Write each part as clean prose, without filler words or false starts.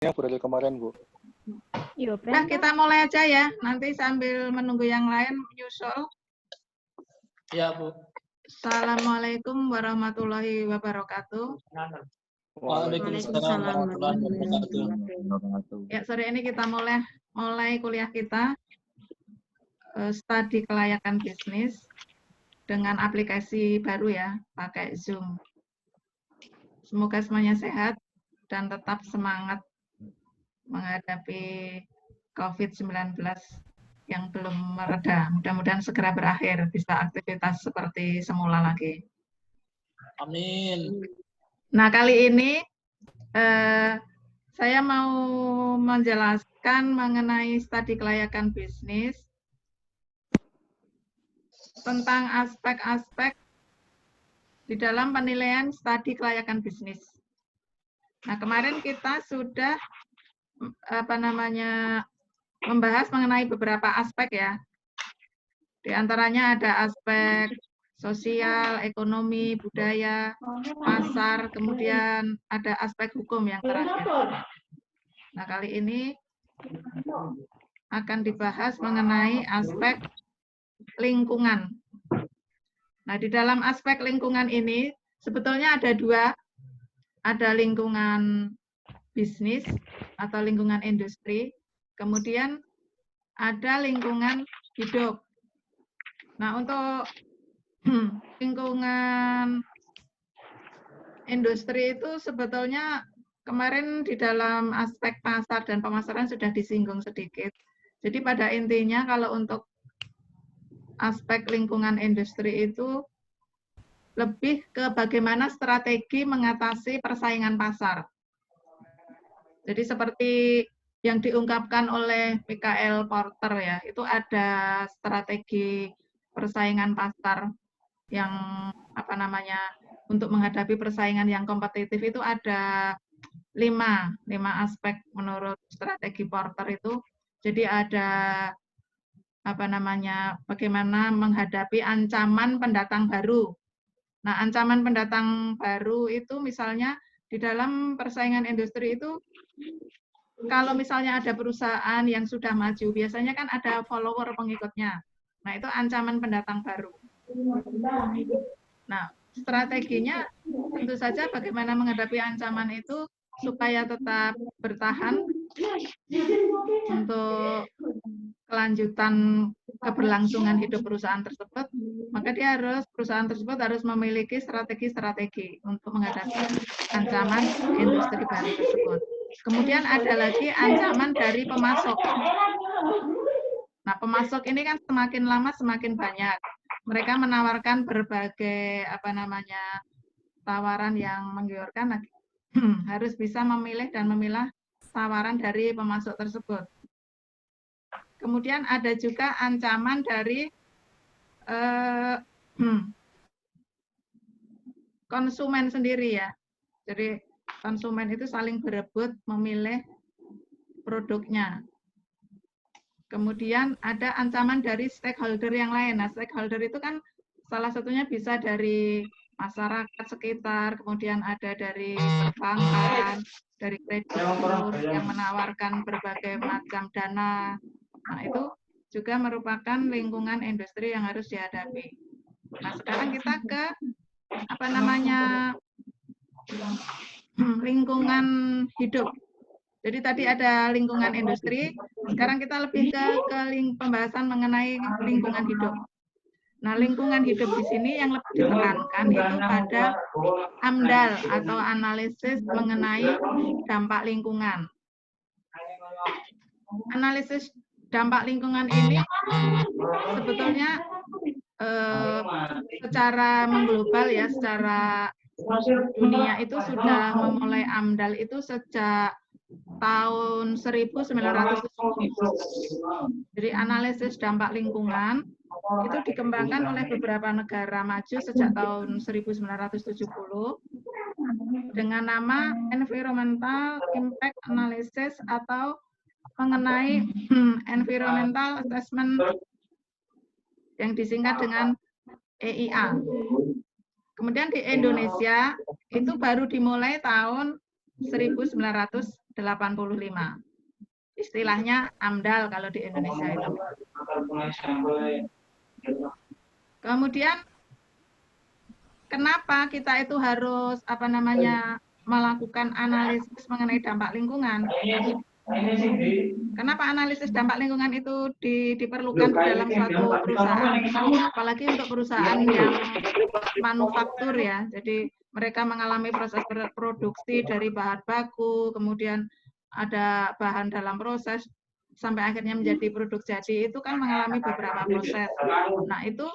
Ya, Bu, dari kemarin, Bu. Nah, kita mulai aja ya. Nanti sambil menunggu yang lain menyusul. Ya, Bu. Assalamualaikum warahmatullahi wabarakatuh. Waalaikumsalam warahmatullahi wabarakatuh. Ya, sore ini kita mulai kuliah kita studi kelayakan bisnis dengan aplikasi baru ya, pakai Zoom. Semoga semuanya sehat dan tetap semangat menghadapi COVID-19 yang belum mereda. Mudah-mudahan segera berakhir, bisa aktivitas seperti semula lagi. Amin. Nah, kali ini saya mau menjelaskan mengenai studi kelayakan bisnis tentang aspek-aspek di dalam penilaian studi kelayakan bisnis. Nah, kemarin kita sudah membahas mengenai beberapa aspek ya. Di antaranya ada aspek sosial, ekonomi, budaya, pasar, kemudian ada aspek hukum yang terakhir. Nah, kali ini akan dibahas mengenai aspek lingkungan. Nah, di dalam aspek lingkungan ini sebetulnya ada dua, ada lingkungan bisnis atau lingkungan industri, kemudian ada lingkungan hidup. Nah, untuk lingkungan industri itu sebetulnya kemarin di dalam aspek pasar dan pemasaran sudah disinggung sedikit. Jadi pada intinya kalau untuk aspek lingkungan industri itu lebih ke bagaimana strategi mengatasi persaingan pasar. Jadi seperti yang diungkapkan oleh Michael Porter ya, itu ada strategi persaingan pasar yang untuk menghadapi persaingan yang kompetitif itu ada lima aspek menurut strategi Porter itu. Jadi ada bagaimana menghadapi ancaman pendatang baru. Nah, ancaman pendatang baru itu misalnya di dalam persaingan industri itu kalau misalnya ada perusahaan yang sudah maju, biasanya kan ada follower pengikutnya. Nah, itu ancaman pendatang baru. Nah, strateginya tentu saja bagaimana menghadapi ancaman itu supaya tetap bertahan untuk kelanjutan keberlangsungan hidup perusahaan tersebut, maka perusahaan tersebut harus memiliki strategi-strategi untuk menghadapi ancaman industri baru tersebut. Kemudian ada lagi ancaman dari pemasok. Nah, pemasok ini kan semakin lama semakin banyak. Mereka menawarkan berbagai tawaran yang menggiurkan, harus bisa memilih dan memilah tawaran dari pemasok tersebut. Kemudian ada juga ancaman dari konsumen sendiri ya. Jadi konsumen itu saling berebut memilih produknya. Kemudian ada ancaman dari stakeholder yang lain. Nah, stakeholder itu kan salah satunya bisa dari masyarakat sekitar, kemudian ada dari perbankan, dari kreditur yang menawarkan berbagai macam dana. Nah, itu juga merupakan lingkungan industri yang harus dihadapi. Nah, sekarang kita ke lingkungan hidup. Jadi tadi ada lingkungan industri, sekarang kita lebih ke pembahasan mengenai lingkungan hidup. Nah, lingkungan hidup di sini yang lebih ditekankan itu pada AMDAL atau analisis mengenai dampak lingkungan. Analisis dampak lingkungan ini sebetulnya secara mengglobal ya, secara dunia itu sudah memulai AMDAL itu sejak tahun 1970. Jadi analisis dampak lingkungan itu dikembangkan oleh beberapa negara maju sejak tahun 1970 dengan nama Environmental Impact Analysis atau mengenai Environmental Assessment yang disingkat dengan EIA. Kemudian di Indonesia itu baru dimulai tahun 1980. Istilahnya AMDAL kalau di Indonesia itu. Kemudian kenapa kita itu harus melakukan analisis mengenai dampak lingkungan? Kenapa analisis dampak lingkungan itu diperlukan di dalam suatu perusahaan? Apalagi untuk perusahaan yang manufaktur ya. Jadi mereka mengalami proses produksi dari bahan baku, kemudian ada bahan dalam proses sampai akhirnya menjadi produk jadi, itu kan mengalami beberapa proses. Nah, itu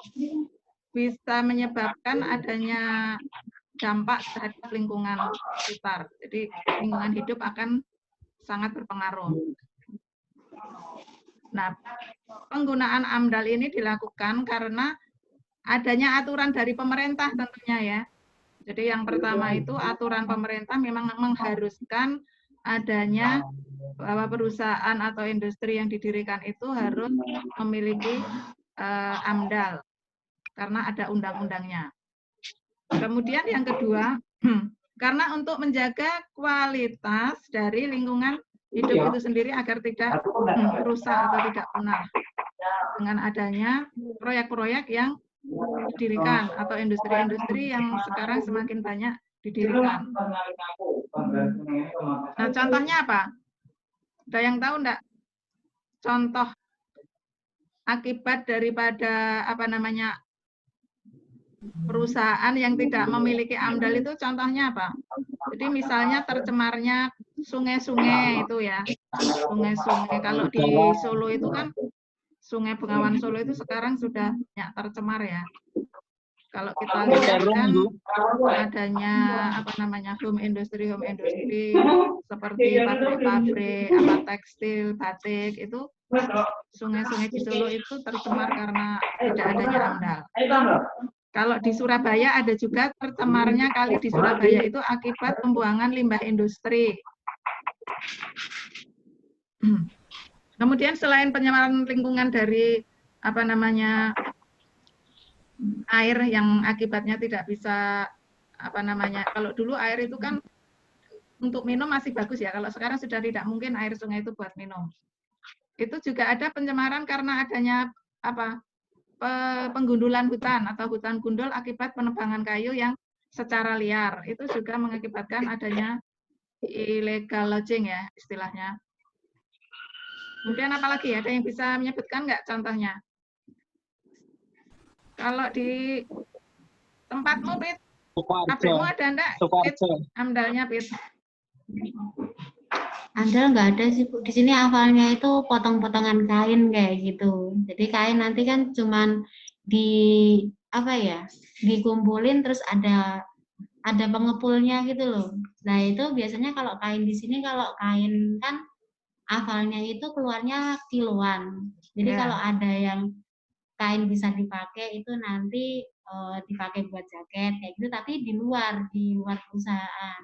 bisa menyebabkan adanya dampak terhadap lingkungan sekitar. Jadi lingkungan hidup akan sangat berpengaruh. Nah, penggunaan AMDAL ini dilakukan karena adanya aturan dari pemerintah tentunya ya. Jadi yang pertama itu aturan pemerintah memang mengharuskan adanya bahwa perusahaan atau industri yang didirikan itu harus memiliki AMDAL karena ada undang-undangnya. Kemudian yang kedua, karena untuk menjaga kualitas dari lingkungan hidup itu sendiri agar tidak rusak atau tidak punah dengan adanya proyek-proyek yang didirikan atau industri-industri yang sekarang semakin banyak didirikan. Nah, contohnya apa? Ada yang tahu enggak? Contoh akibat daripada perusahaan yang tidak memiliki AMDAL itu contohnya apa? Jadi misalnya tercemarnya sungai-sungai itu ya. Sungai-sungai kalau di Solo itu kan Sungai Bengawan Solo itu sekarang sudah banyak tercemar ya. Kalau kita lihat kan adanya home industry seperti pabrik-pabrik, tekstil, batik itu sungai-sungai di Solo itu tercemar karena tidak adanya AMDAL. Kalau di Surabaya ada juga tercemarnya kali di Surabaya itu akibat pembuangan limbah industri. Kemudian selain pencemaran lingkungan dari air yang akibatnya tidak bisa kalau dulu air itu kan untuk minum masih bagus ya, kalau sekarang sudah tidak mungkin air sungai itu buat minum. Itu juga ada pencemaran karena adanya penggundulan hutan atau hutan gundul akibat penebangan kayu yang secara liar. Itu juga mengakibatkan adanya illegal logging ya istilahnya. Kemudian apalagi ada yang bisa menyebutkan nggak contohnya? Kalau di tempatmu, Pit, pabrikmu ada enggak? AMDAL-nya, Pit? AMDAL nggak ada sih, Bu. Di sini awalnya itu potong-potongan kain kayak gitu. Jadi kain nanti kan cuman dikumpulin terus ada pengepulnya gitu loh. Nah, itu biasanya kalau kain di sini, kalau kain kan awalnya itu keluarnya kiloan. Jadi kalau ada yang kain bisa dipakai itu nanti dipakai buat jaket kayak gitu, tapi di luar perusahaan.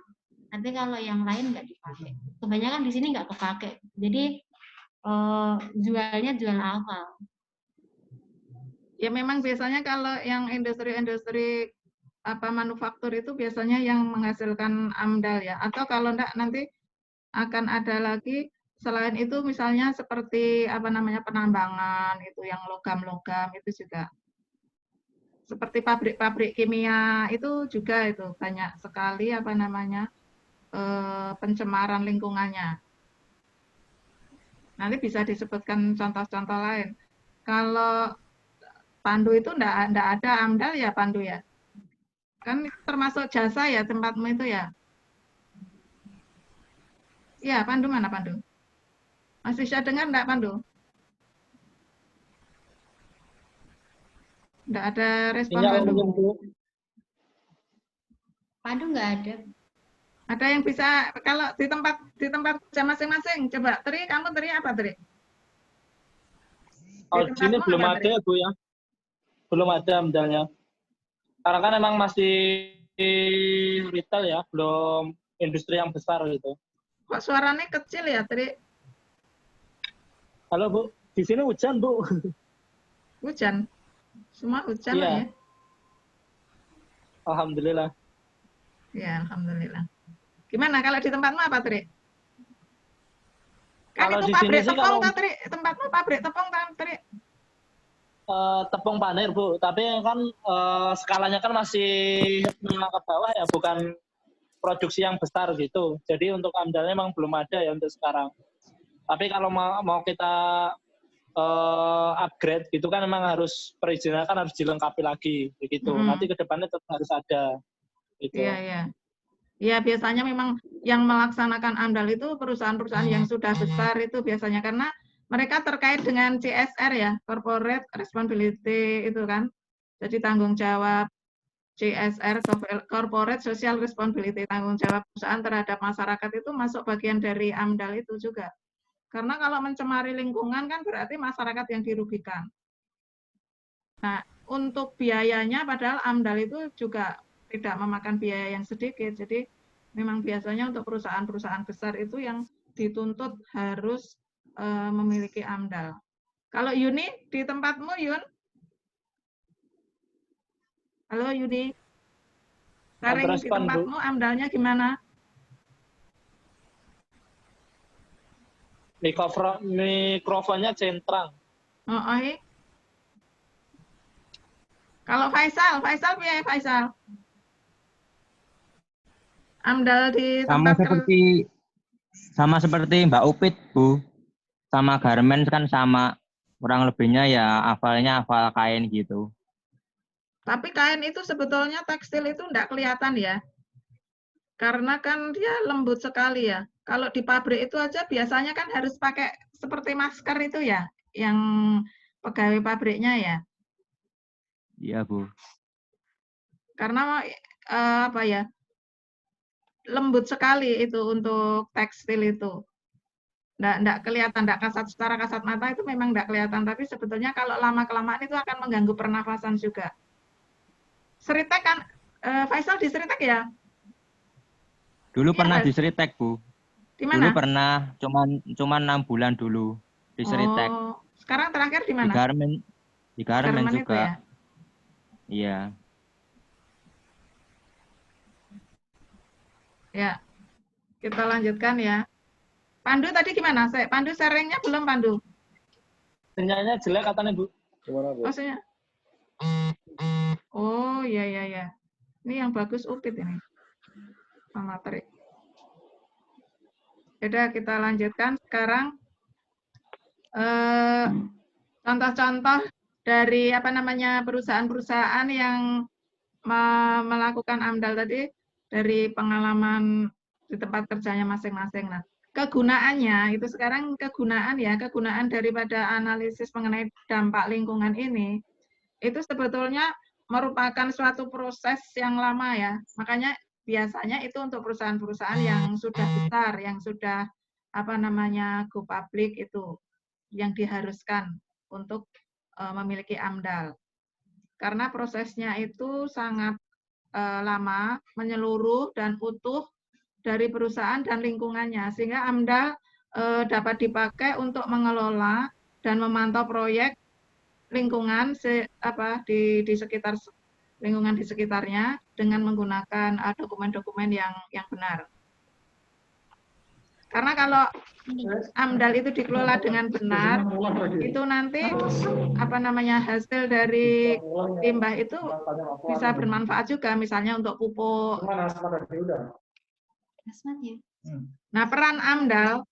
Nanti kalau yang lain nggak dipakai. Kebanyakan di sini nggak kepake. Jadi jualnya jual awal. Ya memang biasanya kalau yang industri-industri manufaktur itu biasanya yang menghasilkan AMDAL ya. Atau kalau enggak nanti akan ada lagi selain itu misalnya seperti penambangan itu yang logam-logam itu juga. Seperti pabrik-pabrik kimia itu juga itu banyak sekali pencemaran lingkungannya. Nanti bisa disebutkan contoh-contoh lain. Kalau Pandu itu enggak ada AMDAL ya Pandu ya? Kan termasuk jasa ya tempatmu itu ya? Ya, Pandu mana Pandu? Masih bisa dengar enggak Pandu? Enggak ada respon Pandu. Pandu nggak ada. Ada yang bisa kalau di tempat kerja masing-masing. Coba Tri, kamu Tri apa Tri? Oh, di sini belum ada ya Bu ya. Belum ada AMDAL-nya. Karena kan emang masih retail ya, belum industri yang besar gitu. Kok suaranya kecil ya, Tri? Halo Bu, di sini hujan Bu. Hujan? Semua hujan iya. ya? Alhamdulillah. Ya, alhamdulillah. Gimana kalau di tempatmu apa, Tri? Kan Kalau itu di sini pabrik sih tepung, kalau Tri. Tempatmu pabrik tepung, Tri. tepung panir Bu, tapi kan skalanya kan masih menengah ke bawah ya, bukan produksi yang besar gitu. Jadi untuk AMDALnya memang belum ada ya untuk sekarang. Tapi kalau mau kita upgrade gitu kan memang harus perizinan kan harus dilengkapi lagi begitu. Nanti ke depannya tetap harus ada gitu. Iya, iya. Ya, biasanya memang yang melaksanakan AMDAL itu perusahaan-perusahaan yang sudah besar itu biasanya karena mereka terkait dengan CSR ya, Corporate Responsibility itu kan. Jadi tanggung jawab CSR, Corporate Social Responsibility, tanggung jawab perusahaan terhadap masyarakat itu masuk bagian dari AMDAL itu juga. Karena kalau mencemari lingkungan kan berarti masyarakat yang dirugikan. Nah, untuk biayanya padahal AMDAL itu juga tidak memakan biaya yang sedikit. Jadi memang biasanya untuk perusahaan-perusahaan besar itu yang dituntut harus memiliki AMDAL. Kalau Yuni di tempatmu, Yun? Halo Yuni. Sharing di tempatmu AMDAL-nya gimana? Mikrofonnya centrang. Oh, iya. Kalau Faisal punya Faisal. AMDAL di tempat sama seperti Mbak Upit, Bu. Sama garment kan sama. Kurang lebihnya ya hafal kain gitu. Tapi kain itu sebetulnya tekstil itu enggak kelihatan ya. Karena kan dia lembut sekali ya. Kalau di pabrik itu aja biasanya kan harus pakai seperti masker itu ya, yang pegawai pabriknya ya. Iya, Bu. Karena apa ya? Lembut sekali itu untuk tekstil itu. Enggak kelihatan, enggak kasat secara kasat mata itu memang enggak kelihatan, tapi sebetulnya kalau lama-kelamaan itu akan mengganggu pernafasan juga. Seritek kan, Faisal di Seritek ya? Dulu Iya, pernah Mas? di Seritek, Bu. Di mana? Dulu pernah, cuman 6 bulan dulu di Seritek. Oh, sekarang terakhir di Di mana? garment Garment itu juga. ya? Iya. Ya, kita lanjutkan ya. Pandu tadi gimana? Pandu sharingnya belum, Pandu? Sinyalnya jelek katanya Bu. Gimana Bu? Maksudnya? Oh, iya, iya, iya. Ini yang bagus Upit ini. Sama Tri. Yaudah, kita lanjutkan sekarang. Contoh-contoh dari apa namanya perusahaan-perusahaan yang melakukan AMDAL tadi dari pengalaman di tempat kerjanya masing-masing. Nah, kegunaannya itu sekarang kegunaan daripada analisis mengenai dampak lingkungan ini itu sebetulnya merupakan suatu proses yang lama ya. Makanya biasanya itu untuk perusahaan-perusahaan yang sudah besar, yang sudah apa namanya go public itu yang diharuskan untuk memiliki AMDAL. Karena prosesnya itu sangat lama, menyeluruh dan utuh dari perusahaan dan lingkungannya, sehingga AMDAL dapat dipakai untuk mengelola dan memantau proyek lingkungan di sekitar lingkungan di sekitarnya dengan menggunakan dokumen-dokumen yang benar. Karena kalau AMDAL itu dikelola dengan benar, itu nanti apa namanya hasil dari limbah itu bisa bermanfaat juga, misalnya untuk pupuk. Nah, peran AMDAL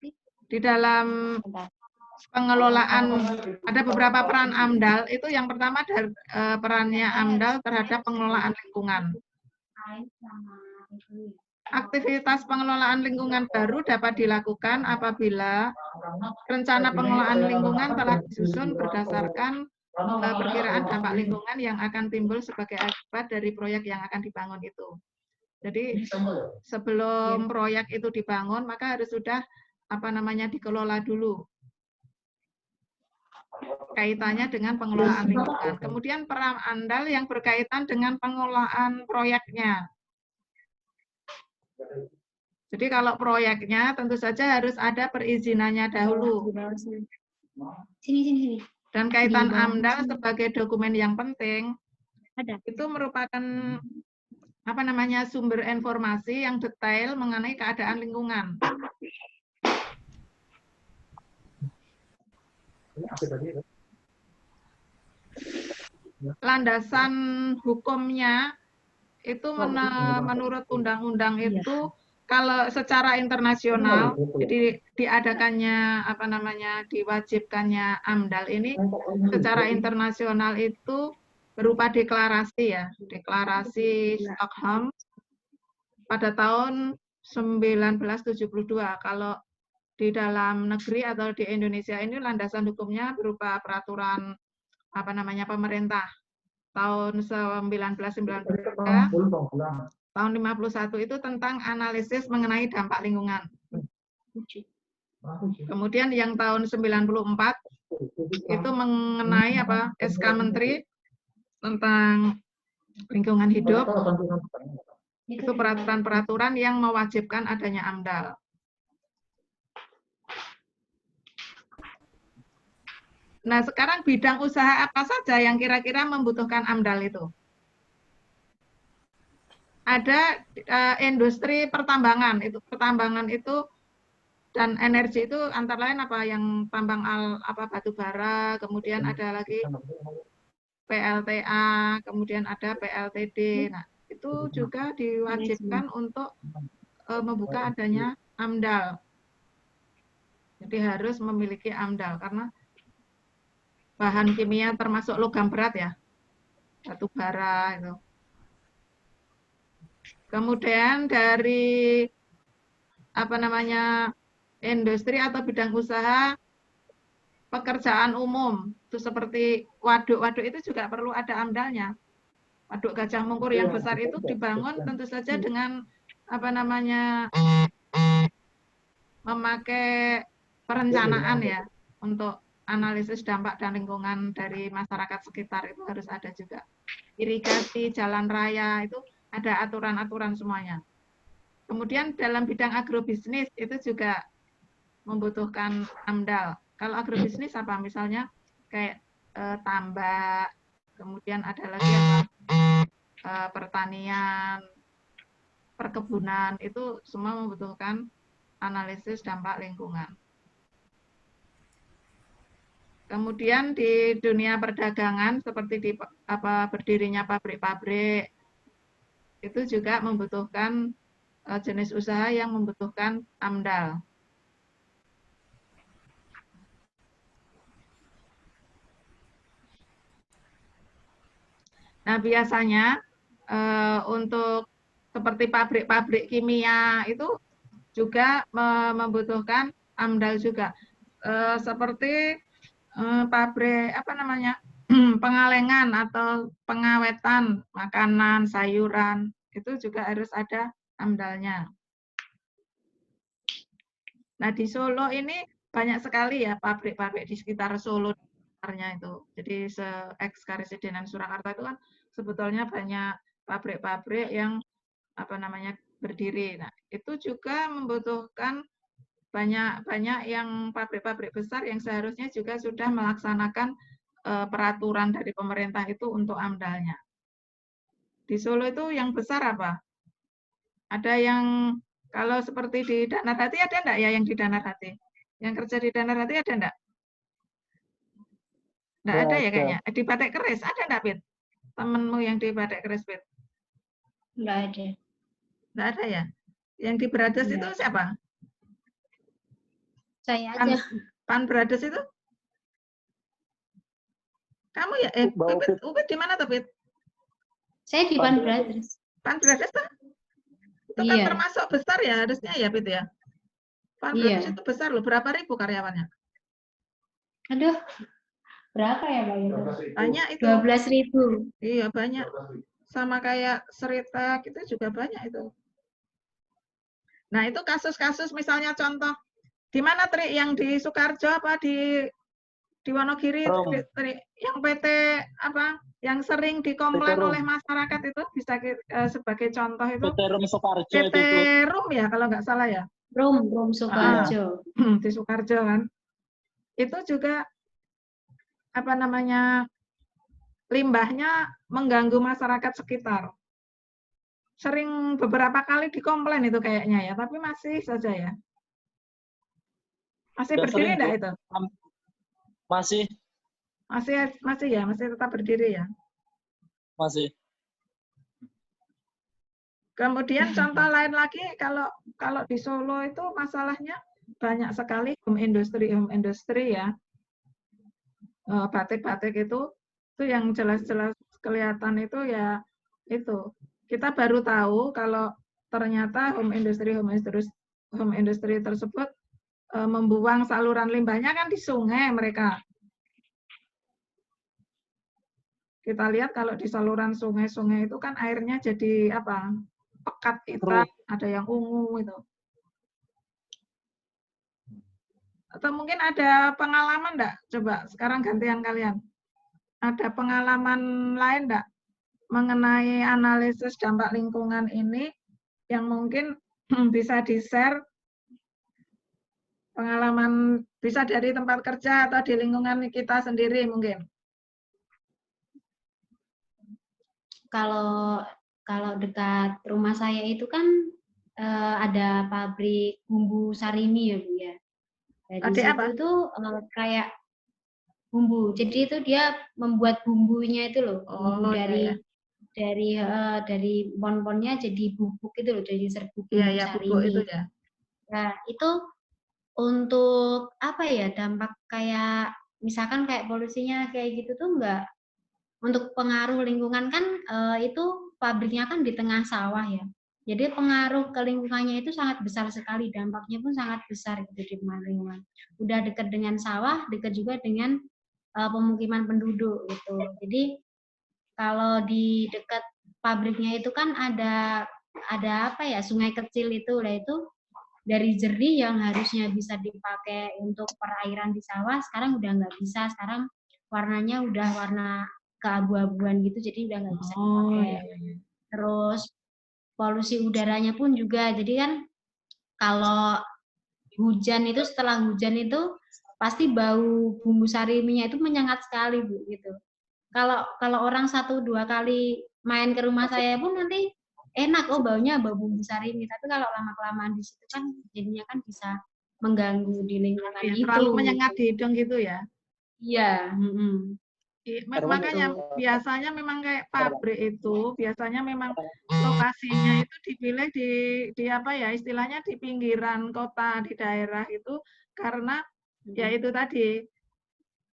di dalam pengelolaan, ada beberapa peran AMDAL, itu yang pertama dari perannya AMDAL terhadap pengelolaan lingkungan. Aktivitas pengelolaan lingkungan baru dapat dilakukan apabila rencana pengelolaan lingkungan telah disusun berdasarkan perkiraan dampak lingkungan yang akan timbul sebagai akibat dari proyek yang akan dibangun itu. Jadi sebelum proyek itu dibangun, maka harus sudah apa namanya dikelola dulu kaitannya dengan pengelolaan lingkungan. Kemudian peran AMDAL yang berkaitan dengan pengelolaan proyeknya. Jadi kalau proyeknya tentu saja harus ada perizinannya dahulu. Sini. Dan kaitan AMDAL sebagai dokumen yang penting, itu merupakan apa namanya sumber informasi yang detail mengenai keadaan lingkungan. landasan hukumnya itu menurut undang-undang itu kalau secara internasional, jadi diadakannya diwajibkannya AMDAL ini secara internasional itu berupa deklarasi ya, deklarasi Stockholm pada tahun 1972. Kalau di dalam negeri atau di Indonesia ini landasan hukumnya berupa peraturan pemerintah tahun 1993, tahun 51 itu tentang analisis mengenai dampak lingkungan. Kemudian yang tahun 94 itu mengenai SK Menteri tentang lingkungan hidup. Itu peraturan-peraturan yang mewajibkan adanya AMDAL. Nah, sekarang bidang usaha apa saja yang kira-kira membutuhkan AMDAL itu? Ada industri pertambangan itu dan energi itu antara lain yang tambang batu bara, kemudian ada lagi PLTA, kemudian ada PLTD. Nah, itu juga diwajibkan untuk membuka adanya AMDAL. Jadi harus memiliki AMDAL karena bahan kimia termasuk logam berat ya, batu bara itu. Kemudian dari industri atau bidang usaha pekerjaan umum itu seperti waduk itu juga perlu ada AMDAL-nya. Waduk Gajah Mungkur yang besar itu dibangun tentu saja dengan memakai perencanaan ya untuk analisis dampak dan lingkungan dari masyarakat sekitar itu harus ada juga. Irigasi, jalan raya itu ada aturan-aturan semuanya. Kemudian dalam bidang agrobisnis itu juga membutuhkan AMDAL. Kalau agrobisnis apa? Misalnya kayak tambak, kemudian ada lagi pertanian, perkebunan, itu semua membutuhkan analisis dampak lingkungan. Kemudian di dunia perdagangan seperti berdirinya pabrik-pabrik itu juga membutuhkan jenis usaha yang membutuhkan AMDAL. Nah, biasanya untuk seperti pabrik-pabrik kimia itu juga membutuhkan AMDAL juga. Seperti pabrik pengalengan atau pengawetan makanan, sayuran, itu juga harus ada AMDAL-nya. Nah, di Solo ini banyak sekali ya pabrik-pabrik di sekitar Solo itu. Jadi se-ex Karesidenan Surakarta itu kan sebetulnya banyak pabrik-pabrik yang berdiri. Nah, itu juga membutuhkan banyak yang pabrik-pabrik besar yang seharusnya juga sudah melaksanakan peraturan dari pemerintah itu untuk AMDAL-nya. Di Solo itu yang besar apa? Ada yang kalau seperti di Danarhati ada enggak ya yang di Danarhati? Yang kerja di Danarhati ada enggak? Enggak ada ya kayaknya. Di Batik Keris ada enggak, Pit? Temenmu yang di Batik Keris, Pit? Enggak ada. Enggak ada ya? Yang di Brades itu siapa? Saya aja. Pan Brades itu? Kamu ya? Upit di mana tuh, Pit? Saya di Pan Brothers. Pan Brothers tuh? Itu kan termasuk besar ya harusnya ya, Pit ya? Pan Brothers itu besar loh. Berapa ribu karyawannya? Aduh, berapa ya Pak? Banyak itu. 12.000. Iya, banyak. Sama kayak Seritek itu juga banyak itu. Nah, itu kasus-kasus misalnya contoh di mana Tri yang di Sukarjo apa di Wonogiri yang PT yang sering dikomplain oleh masyarakat itu bisa sebagai contoh itu PT Rum Sukarjo PT Rum ya kalau nggak salah ya. Rum Sukarjo. Di Sukarjo kan. Itu juga limbahnya mengganggu masyarakat sekitar. Sering beberapa kali dikomplain itu kayaknya ya, tapi masih saja ya. Masih berdiri enggak itu? Masih, Masih tetap berdiri ya. masih. Kemudian contoh lain lagi kalau di Solo itu masalahnya banyak sekali home industry ya. Batik-batik itu yang jelas-jelas kelihatan itu ya itu. Kita baru tahu kalau ternyata home industry tersebut membuang saluran limbahnya kan di sungai mereka. Kita lihat kalau di saluran sungai-sungai itu kan airnya jadi apa? Pekat hitam, ada yang ungu itu. Atau mungkin ada pengalaman enggak? Coba sekarang gantian kalian. Ada pengalaman lain enggak mengenai analisis dampak lingkungan ini yang mungkin bisa di-share, pengalaman bisa dari tempat kerja atau di lingkungan kita sendiri mungkin? Kalau dekat rumah saya itu kan ada pabrik bumbu Sarimi ya Bu ya. Di situ tuh kayak bumbu. Jadi itu dia membuat bumbunya itu loh, bumbu dari pon-ponnya jadi bubuk itu loh, jadi serbuk bumbu Sarimi. Bubuk itu ya. Nah, itu untuk apa ya, dampak kayak misalkan kayak polusinya kayak gitu tuh enggak, untuk pengaruh lingkungan kan itu pabriknya kan di tengah sawah ya. Jadi pengaruh ke lingkungannya itu sangat besar sekali, dampaknya pun sangat besar gitu di lingkungan. Udah dekat dengan sawah, dekat juga dengan pemukiman penduduk gitu. Jadi kalau di dekat pabriknya itu kan ada apa ya, sungai kecil itu lah, itu dari jernih yang harusnya bisa dipakai untuk perairan di sawah sekarang udah nggak bisa. Sekarang warnanya udah warna keabu-abuan gitu, jadi udah nggak bisa dipakai. Terus polusi udaranya pun juga, jadi kan kalau hujan itu, setelah hujan itu pasti bau bumbu sariminya itu menyengat sekali Bu gitu. Kalau orang 1-2 kali main ke rumah saya pun nanti enak, oh baunya bau bumbu sarimi, tapi kalau lama-kelamaan di situ kan jadinya kan bisa mengganggu di lingkungan itu. Terlalu menyengat di hidung gitu ya? Iya. Makanya biasanya memang kayak pabrik itu biasanya memang lokasinya itu dipilih di apa ya, istilahnya di pinggiran kota, di daerah itu, karena ya itu tadi,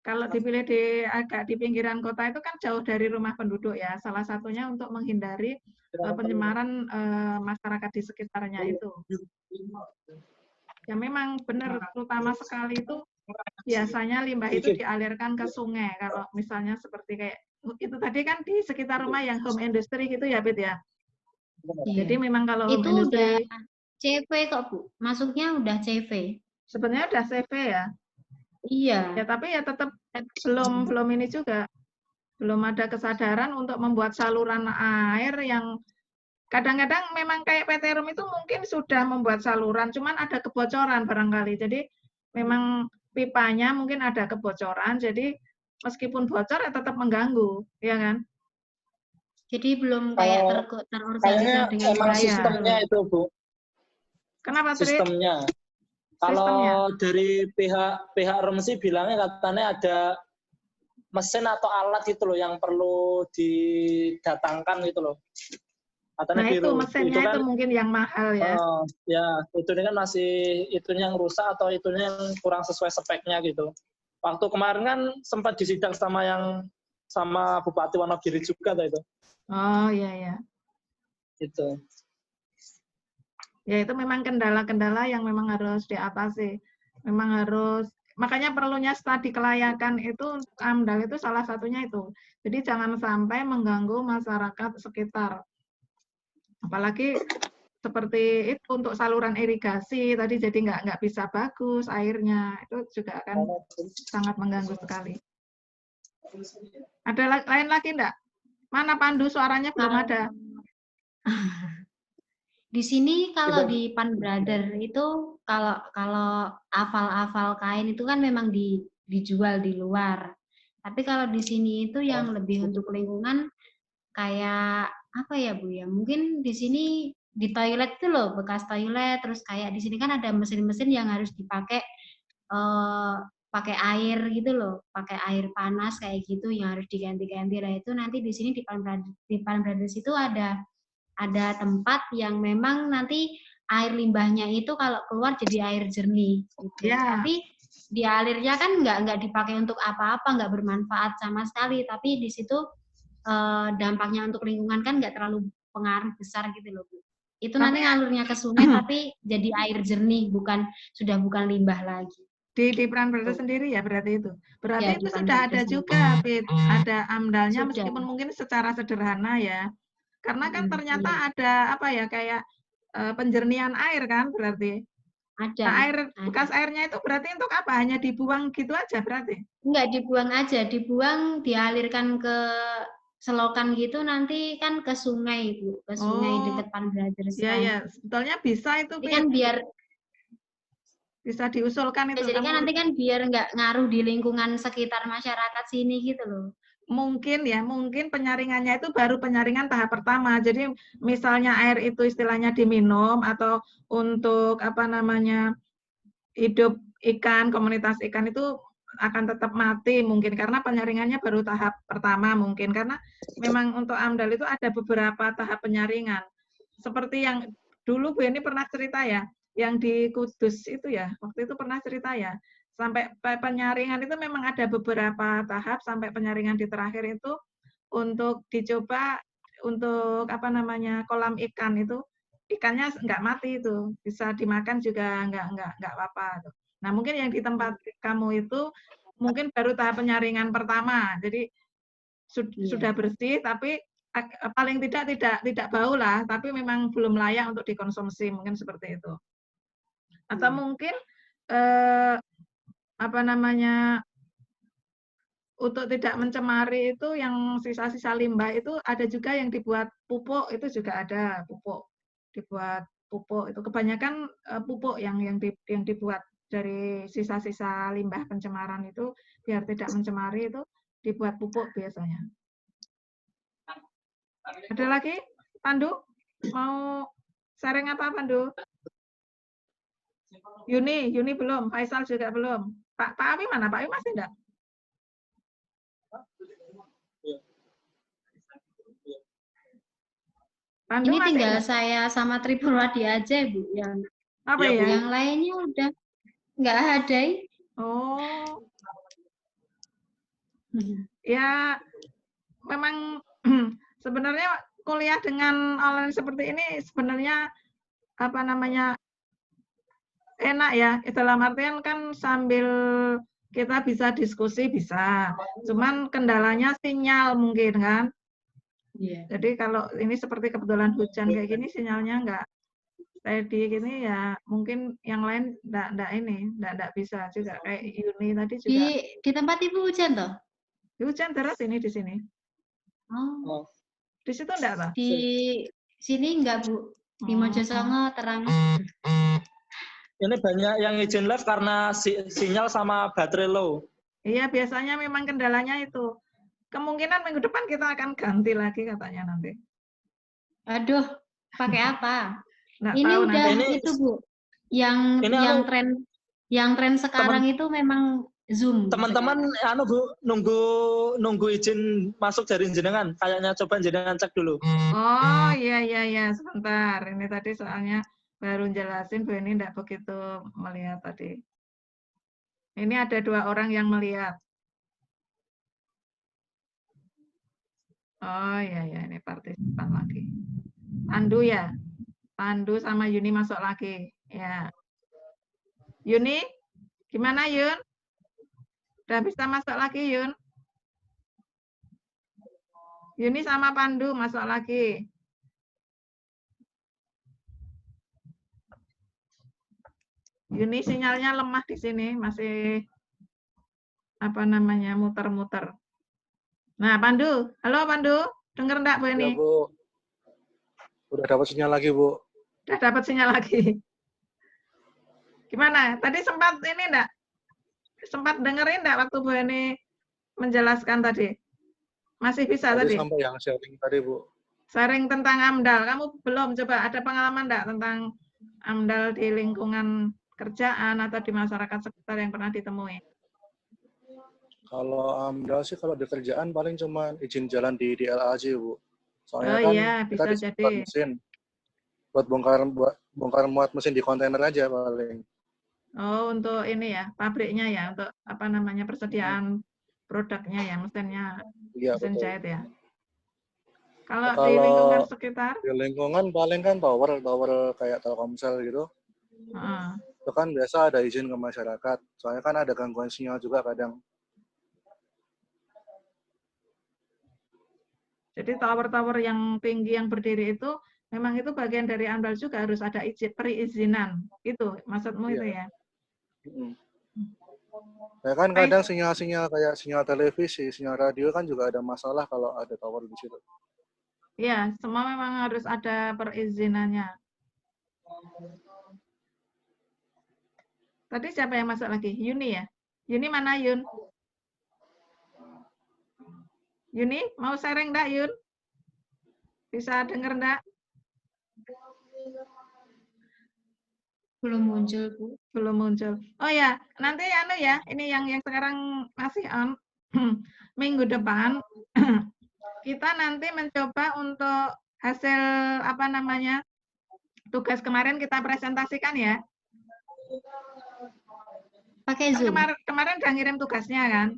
kalau dipilih agak di pinggiran kota itu kan jauh dari rumah penduduk ya, salah satunya untuk menghindari pencemaran masyarakat di sekitarnya itu. Ya memang benar, terutama sekali itu biasanya limbah itu dialirkan ke sungai. Kalau misalnya seperti kayak itu tadi kan di sekitar rumah yang home industry gitu ya, Bit ya. Iya. Jadi memang kalau itu home industry udah CV kok Bu, masuknya udah CV. Sebenarnya udah CV ya. Iya. Ya tapi ya tetap belum ini juga, belum ada kesadaran untuk membuat saluran air yang kadang-kadang memang kayak PT Rum itu mungkin sudah membuat saluran, cuman ada kebocoran barangkali. Jadi memang pipanya mungkin ada kebocoran, jadi meskipun bocor ya tetap mengganggu, ya kan? Jadi belum kayak terorganisir dengan baik. Sistemnya itu Bu. Kenapa sistemnya? Kalau dari pihak Rum sih bilangnya katanya ada mesin atau alat gitu loh yang perlu didatangkan gitu loh. Nah itu mesinnya itu, kan, itu mungkin yang mahal ya. Ya, itu kan masih itunya yang rusak atau itunya yang kurang sesuai speknya gitu. Waktu kemarin kan sempat disidang sama Bupati Wonogiri juga itu. Oh iya. Itu. Ya itu memang kendala-kendala yang memang harus diatasi. Memang harus, makanya perlunya studi kelayakan itu, AMDAL itu salah satunya itu. Jadi jangan sampai mengganggu masyarakat sekitar. Apalagi seperti itu untuk saluran irigasi tadi, jadi nggak bisa bagus airnya, itu juga akan sangat mengganggu sekali. Ada lain lagi enggak? Mana Pandu, suaranya belum ada. Di sini kalau di Pan Brother itu kalau afal kain itu kan memang dijual di luar. Tapi kalau di sini itu yang lebih untuk lingkungan kayak apa ya Bu ya? Mungkin di sini di toilet itu loh, bekas toilet, terus kayak di sini kan ada mesin-mesin yang harus dipakai pakai air gitu loh, pakai air panas kayak gitu yang harus diganti-ganti. Lah itu nanti di sini di Palm Brothers itu ada tempat yang memang nanti air limbahnya itu kalau keluar jadi air jernih gitu. Ya. Tapi di alirnya kan nggak dipakai untuk apa-apa, nggak bermanfaat sama sekali. Tapi di situ dampaknya untuk lingkungan kan nggak terlalu pengaruh besar gitu loh, Bu. Itu nanti ngalurnya ke sungai tapi jadi air jernih, sudah bukan limbah lagi. Di Palm Brothers sendiri ya berarti itu. Berarti Ya, itu di Palm sudah ada Brothers juga, Pit. Ada AMDAL-nya Sudah. meskipun mungkin secara sederhana ya. Karena kan ternyata Iya. ada apa ya kayak penjernihan air kan berarti. Ada. Nah, bekas airnya itu berarti untuk apa? Hanya dibuang gitu aja berarti? Enggak dibuang aja, dibuang dialirkan ke selokan gitu nanti kan ke sungai Bu, ke sungai dekat Palm Brothers Iya kan. ya, sebetulnya bisa itu Jadi kan biar bisa diusulkan itu. jadi kan nanti kan biar nggak ngaruh di lingkungan sekitar masyarakat sini gitu loh. Mungkin ya, mungkin penyaringannya itu baru penyaringan tahap pertama. Jadi misalnya air itu istilahnya diminum atau untuk apa namanya hidup ikan, komunitas ikan itu akan tetap mati mungkin karena penyaringannya baru tahap pertama mungkin karena memang untuk AMDAL itu ada beberapa tahap penyaringan. Seperti yang dulu Bu ini pernah cerita ya, yang di Kudus itu ya, waktu itu pernah cerita ya. Sampai penyaringan itu memang ada beberapa tahap sampai penyaringan di terakhir itu untuk dicoba untuk apa namanya kolam ikan itu ikannya nggak mati itu bisa dimakan juga nggak apa-apa. Nah mungkin yang di tempat kamu itu mungkin baru tahap penyaringan pertama jadi sudah bersih tapi paling tidak bau lah tapi memang belum layak untuk dikonsumsi mungkin seperti itu. Atau mungkin apa namanya untuk tidak mencemari itu yang sisa-sisa limbah itu ada juga yang dibuat pupuk itu juga ada pupuk dibuat pupuk itu kebanyakan pupuk yang dibuat dari sisa-sisa limbah pencemaran itu biar tidak mencemari itu dibuat pupuk biasanya. Ada lagi Pandu mau sharing apa Pandu? Yuni belum, Faisal juga belum. Pak Awi mana? Pak Awi masih enggak? Pandu ini tinggal enggak? Saya sama Tripurwadi aja Bu yang apa ya? Yang lainnya udah nggak ada. Oh. Ya memang sebenarnya kuliah dengan online seperti ini sebenarnya apa namanya enak ya, dalam artian kan sambil kita bisa diskusi bisa, cuman kendalanya sinyal mungkin kan. Jadi kalau ini seperti kebetulan hujan kayak gini sinyalnya nggak steady gini ya mungkin yang lain nggak bisa juga kayak Yuni tadi juga. Di tempat Ibu hujan toh? Hujan deras ini di sini. Oh. Di situ enggak Pak? Di sini enggak Bu. Di Mojosongo terang. Ini banyak yang izin live karena sinyal sama baterai low. Iya, biasanya memang kendalanya itu. Kemungkinan minggu depan kita akan ganti lagi katanya nanti. Aduh, pakai apa? Nggak ini tahu udah nanti. Itu Bu. Yang tren sekarang itu memang Zoom. Teman-teman Bu nunggu izin masuk dari jenengan. Kayaknya coba jenengan cek dulu. Oh, iya sebentar. Ini tadi soalnya baru jelasin Bu ini enggak begitu melihat tadi. Ini ada 2 orang yang melihat. Oh iya ini partisipan lagi. Pandu ya. Pandu sama Yuni masuk lagi. Ya. Yuni, gimana Yun? Udah bisa masuk lagi Yun? Yuni sama Pandu masuk lagi. Yuni sinyalnya lemah di sini, masih apa namanya muter-muter. Nah, Pandu, halo Pandu, dengar enggak Bu ini? Ya Bu, udah dapat sinyal lagi Bu. Udah dapat sinyal lagi. Gimana? Tadi sempat ini enggak? Sempat dengerin enggak waktu Bu ini menjelaskan tadi? Masih bisa tadi? Sampai yang sharing tadi Bu. Sharing tentang AMDAL, kamu belum coba ada pengalaman enggak tentang AMDAL di lingkungan kerjaan atau di masyarakat sekitar yang pernah ditemui? Kalau AMDAL sih kalau di kerjaan paling cuma izin jalan di DLA aja, Bu. Soalnya Oh kan iya, kita bisa di sini buat jadi. mesin, buat bongkar muat mesin di kontainer aja paling. Oh, untuk ini ya, pabriknya ya, untuk apa namanya persediaan produknya ya, mesinnya, Iya, mesin betul. jahit ya. Kalau di Kalau lingkungan sekitar, di lingkungan paling kan tower kayak Telkomsel gitu. heeh. Itu kan biasa ada izin ke masyarakat. Soalnya kan ada gangguan sinyal juga kadang. Jadi tower-tower yang tinggi yang berdiri itu memang itu bagian dari AMDAL juga harus ada izin perizinan. Itu maksudmu Iya. itu ya? Mm. Ya kan kadang sinyal-sinyal kayak sinyal televisi, sinyal radio kan juga ada masalah kalau ada tower di situ. Iya, semua memang harus ada perizinannya. Tadi siapa yang masuk lagi? Yuni ya? Yuni mana Yun? Yuni, mau sharing enggak Yun? Bisa denger enggak? Belum muncul, Bu. Belum muncul. Oh ya, nanti anu ya, ini yang sekarang masih on. Minggu depan kita nanti mencoba untuk hasil apa namanya? Tugas kemarin kita presentasikan ya. Pakai Kan Zoom. kemarin udah ngirim tugasnya kan,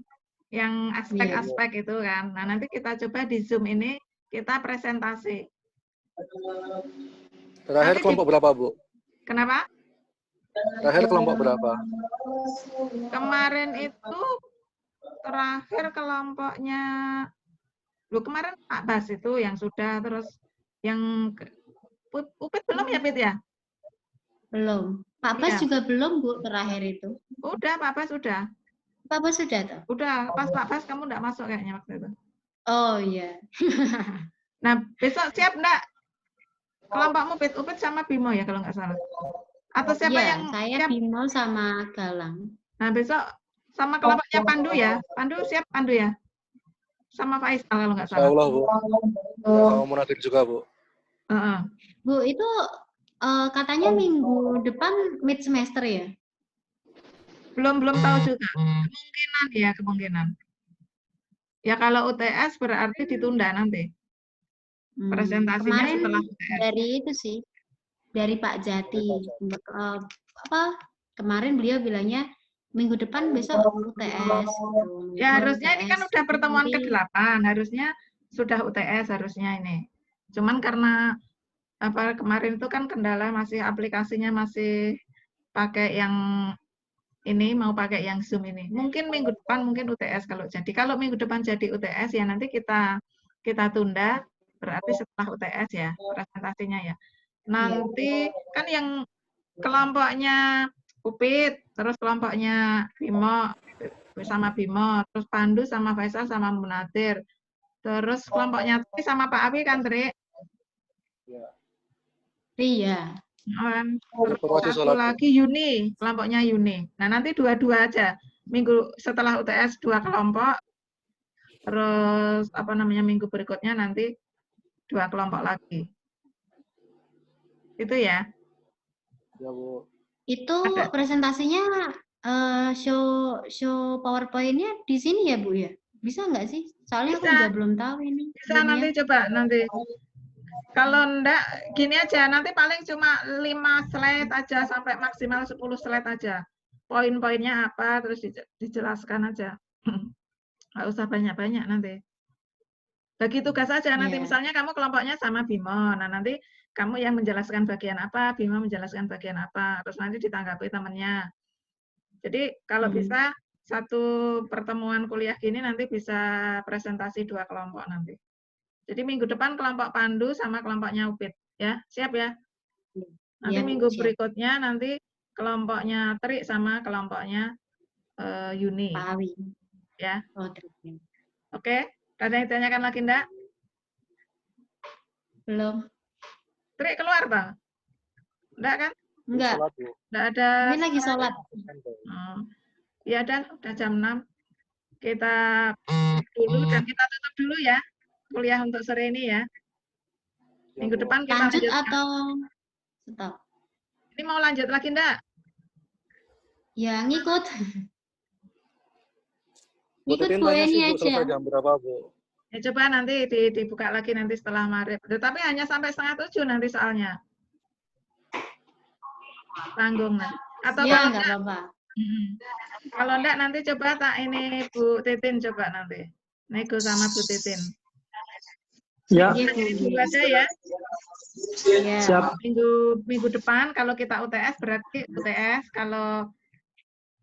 yang Iya. aspek-aspek itu kan. Nah, nanti kita coba di Zoom ini kita presentasi. Terakhir Nanti kelompok berapa, Bu? Kenapa? Terakhir kelompok berapa? Kemarin itu terakhir kelompoknya, lu kemarin Pak Bas itu yang sudah, terus yang Upit belum ya, Pit ya? Belum. Pak Bas Iya. juga belum, Bu, terakhir itu. Udah, Pak Bas sudah. Pak Bas sudah tuh? Udah, pas Pak Bas kamu enggak masuk kayaknya waktu itu. Oh iya. Nah, besok siap enggak? Kelompokmu Pit, Upit sama Bimo ya kalau nggak salah. Atau siapa Iya, yang saya siap? Bimo sama Galang. Nah, besok sama kelompoknya Pandu ya. Pandu siap Pandu ya? Sama Faisal kalau nggak Insya salah. Allah, Bu. Ya, sama Munadir juga, Bu. Heeh. Bu, itu katanya minggu depan mid semester ya? Belum tahu juga. Kemungkinan ya, kemungkinan. Ya kalau UTS berarti ditunda nanti. Presentasinya Kemarin setelah UTS. dari itu sih, dari Pak Jati. Kemarin beliau bilangnya minggu depan besok UTS. Ya harusnya ini kan udah pertemuan Nanti, ke-8, harusnya sudah UTS harusnya ini. Cuman karena apa kemarin itu kan kendala masih aplikasinya masih pakai yang ini, mau pakai yang Zoom ini. Mungkin minggu depan mungkin UTS kalau jadi. Kalau minggu depan jadi UTS ya nanti kita tunda, berarti setelah UTS ya presentasinya ya. Nanti kan yang kelompoknya Upit, terus kelompoknya Bimo sama Bimo, terus Pandu sama Faisal sama Munadir. Terus kelompoknya Tri sama Pak Abi kan, Tri? iya. Terus satu lagi Yuni, kelompoknya Yuni. Nah, nanti dua-dua aja. Minggu setelah UTS 2 kelompok. Terus apa namanya minggu berikutnya nanti 2 kelompok lagi. Itu ya. Ya, Bu. Itu presentasinya show PowerPoint-nya di sini ya, Bu ya? Bisa nggak sih? Soalnya Bisa. aku juga belum tahu ini. Bisa nanti coba nanti. Kalau enggak, gini aja, nanti paling cuma 5 slide aja, sampai maksimal 10 slide aja. Poin-poinnya apa, terus dijelaskan aja. Nggak usah banyak-banyak nanti. Bagi tugas aja, nanti misalnya kamu kelompoknya sama Bimo, nah nanti kamu yang menjelaskan bagian apa, Bimo menjelaskan bagian apa, terus nanti ditanggapi temannya. Jadi kalau bisa, satu pertemuan kuliah gini nanti bisa presentasi 2 kelompok nanti. Jadi minggu depan kelompok Pandu sama kelompoknya Upit, ya, siap ya? Nanti minggu berikutnya nanti kelompoknya Tri sama kelompoknya Yuni. Pak Awi. Ya. Oh, Oke, ada yang ditanyakan lagi enggak? Belum. Tri keluar Bang? Enggak kan? Enggak. Enggak ada. Ini lagi sholat. Ya udah jam 6. Kita dulu dan kita tutup dulu ya kuliah untuk sore ini ya. Minggu depan kita lanjut lanjutkan. Atau stop? Ini mau lanjut lagi enggak? Ya, ngikut. Bu Ikut Titin Bu tanya Eni sih Bu, aja. selesai jam berapa Bu? Ya coba nanti dibuka lagi nanti setelah maghrib. Tapi hanya sampai 6:30 nanti soalnya. Tanggung nanti. Atau Ya, kalau nggak enggak, apa-apa. kalau enggak nanti coba tak ini Bu Titin coba nanti. Nego sama Bu Titin. Ya, Iya, Bu. Dulu aja ya. Iya. siap. Minggu depan kalau kita UTS berarti UTS, kalau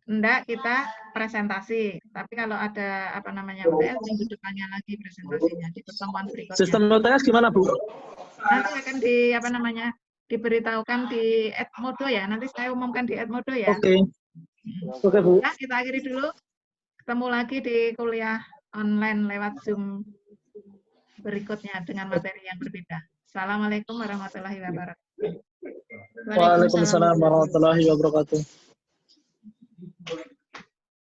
enggak kita presentasi. Tapi kalau ada apa namanya UTS minggu depannya lagi presentasinya di pertemuan berikutnya. Sistem UTS gimana, Bu? Nanti akan diberitahukan di Edmodo ya. Nanti saya umumkan di Edmodo ya. Oke. Oke, Bu. Ya, kita akhiri dulu. Ketemu lagi di kuliah online lewat Zoom berikutnya dengan materi yang berbeda. Assalamualaikum warahmatullahi wabarakatuh. Waalaikumsalam warahmatullahi wabarakatuh.